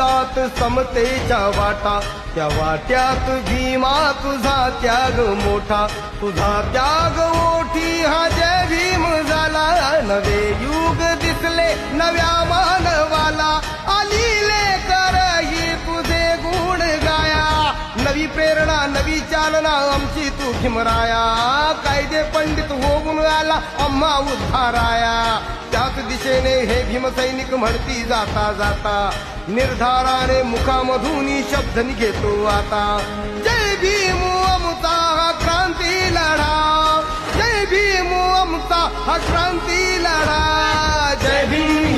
हातात समतेच्या वाटा, त्या वाट्यात भीमा तुझा त्याग मोठा, तुझा त्याग ओठी हा जय भीम झाला. नवे युग दिसले नव्या मानवाला, आलीले कर ही तुझे गुण गाया. नवी प्रेरणा नवी चालना आमची तू भीमराया, कायदे पंडित होऊन आला आम्हा उद्धाराया. त्याच दिशेने हे भीमसैनिक म्हणती जाता जाता, निर्धाराने मुखामधून शब्द निघेतो आता. जय भीम आमचा हा क्रांती लढा, जय भीम आमचा हा क्रांती लढा. जय भीम.